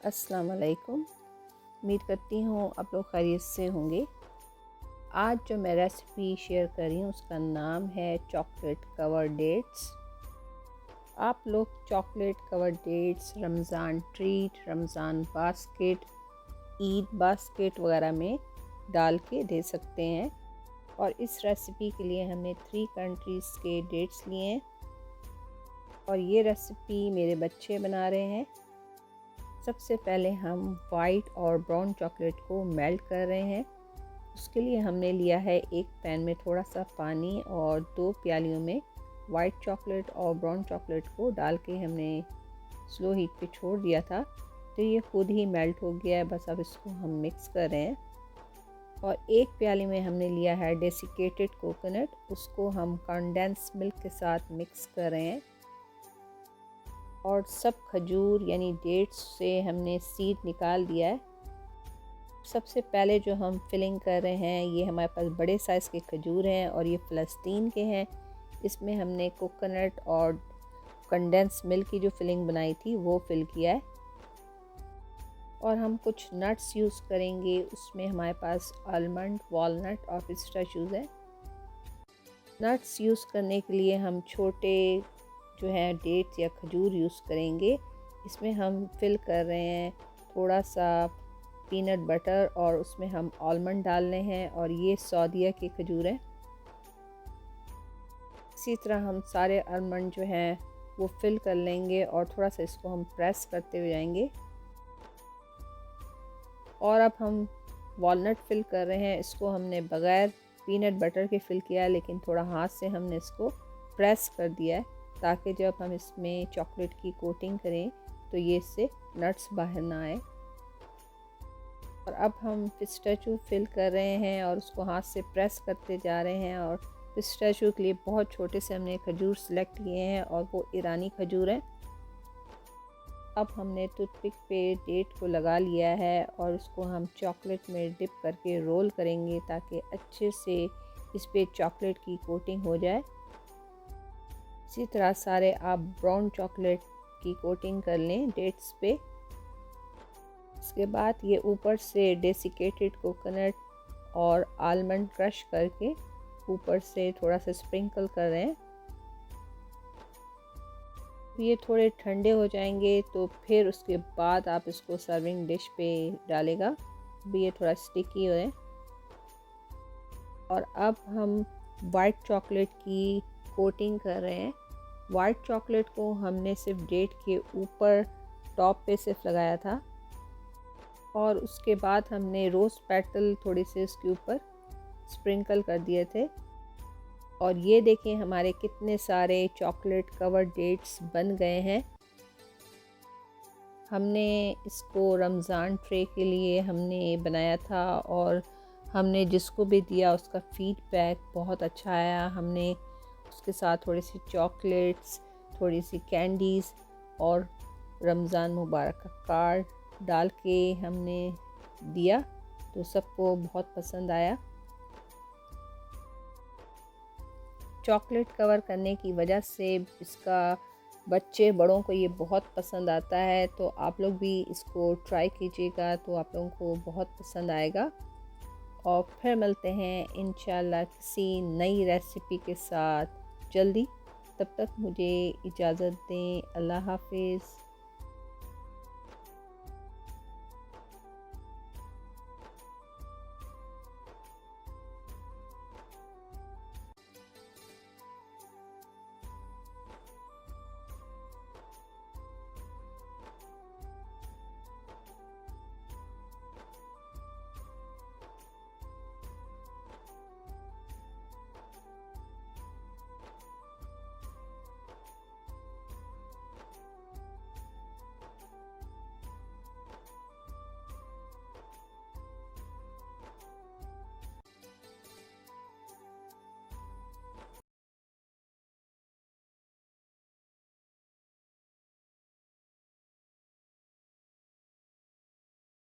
अस्सलाम वालेकुम। उम्मीद करती हूँ आप लोग खैरियत से होंगे। आज जो मैं रेसिपी शेयर कर रही हूँ उसका नाम है चॉकलेट कवर डेट्स। आप लोग chocolate cover dates Ramzan treat, Ramzan basket, Eid basket वगैरह में डाल के दे सकते हैं। और इस रेसिपी के लिए हमने 3 कंट्रीज़ के डेट्स लिए हैं और ये रेसिपी मेरे बच्चे बना रहे हैं। सबसे पहले हम वाइट और ब्राउन चॉकलेट को मेल्ट कर रहे हैं। उसके लिए हमने लिया है एक पैन में थोड़ा सा पानी और 2 प्यालियों में वाइट चॉकलेट और ब्राउन चॉकलेट को डाल के हमने स्लो हीट पे छोड़ दिया था। तो ये खुद ही मेल्ट हो गया है, बस अब इसको हम मिक्स कर रहे हैं। और एक प्याली में हमने लिया है डेसिकेटेड कोकोनट, उसको हम कंडेंस मिल्क के साथ मिक्स कर रहे हैं। और सब खजूर यानी डेट्स से हमने सीड निकाल दिया है। सबसे पहले जो हम फिलिंग कर रहे हैं, ये हमारे पास बड़े साइज़ के खजूर हैं और ये फ़लस्तीन के हैं। इसमें हमने कोकोनट और कंडेंस मिल्क की जो फिलिंग बनाई थी वो फिल किया है। और हम कुछ नट्स यूज़ करेंगे, उसमें हमारे पास आलमंड, वॉलनट और पिस्ताशियोज़ है। नट्स यूज़ करने के लिए हम छोटे जो है डेट्स या खजूर यूज़ करेंगे। इसमें हम फिल कर रहे हैं थोड़ा सा पीनट बटर और उसमें हम आलमंड डाल रहे हैं और ये सऊदीया के खजूर हैं। इसी तरह हम सारे आलमंड जो हैं वो फिल कर लेंगे और थोड़ा सा इसको हम प्रेस करते हुए जाएंगे। और अब हम वॉलनट फिल कर रहे हैं। इसको हमने बग़ैर पीनट बटर के फिल किया है, लेकिन थोड़ा हाथ से हमने इसको प्रेस कर दिया है ताकि जब हम इसमें चॉकलेट की कोटिंग करें तो ये इससे नट्स बाहर ना आए। और अब हम पिस्ताचियो फिल कर रहे हैं और उसको हाथ से प्रेस करते जा रहे हैं। और पिस्ताचियो के लिए बहुत छोटे से हमने खजूर सेलेक्ट किए हैं और वो ईरानी खजूर हैं। अब हमने टूथपिक पे डेट को लगा लिया है और उसको हम चॉकलेट में डिप करके रोल करेंगे ताकि अच्छे से इस पे चॉकलेट की कोटिंग हो जाए। इसी तरह सारे आप ब्राउन चॉकलेट की कोटिंग कर लें डेट्स पे। इसके बाद ये ऊपर से डेसिकेटेड कोकोनट और आलमंड क्रश करके ऊपर से थोड़ा सा स्प्रिंकल कर रहे हैं। ये थोड़े ठंडे हो जाएंगे तो फिर उसके बाद आप इसको सर्विंग डिश पे डालेगा। अभी ये थोड़ा स्टिकी हो है। और अब हम वाइट चॉकलेट की कोटिंग कर रहे हैं। वाइट चॉकलेट को हमने सिर्फ डेट के ऊपर टॉप पे सिर्फ लगाया था और उसके बाद हमने रोज़ पेटल थोड़ी से इसके ऊपर स्प्रिंकल कर दिए थे। और ये देखें हमारे कितने सारे चॉकलेट कवर डेट्स बन गए हैं। हमने इसको रमज़ान ट्रे के लिए हमने बनाया था और हमने जिसको भी दिया उसका फीडबैक बहुत अच्छा आया। हमने उसके साथ थोड़ी सी चॉकलेट्स, थोड़ी सी कैंडीज़ और रमज़ान मुबारक का कार्ड डाल के हमने दिया तो सबको बहुत पसंद आया। चॉकलेट कवर करने की वजह से इसका बच्चे बड़ों को ये बहुत पसंद आता है। तो आप लोग भी इसको ट्राई कीजिएगा तो आप लोगों को बहुत पसंद आएगा। और फिर मिलते हैं इंशाल्लाह किसी नई रेसिपी के साथ जल्दी। तब तक मुझे इजाज़त दें। अल्लाह हाफिज़।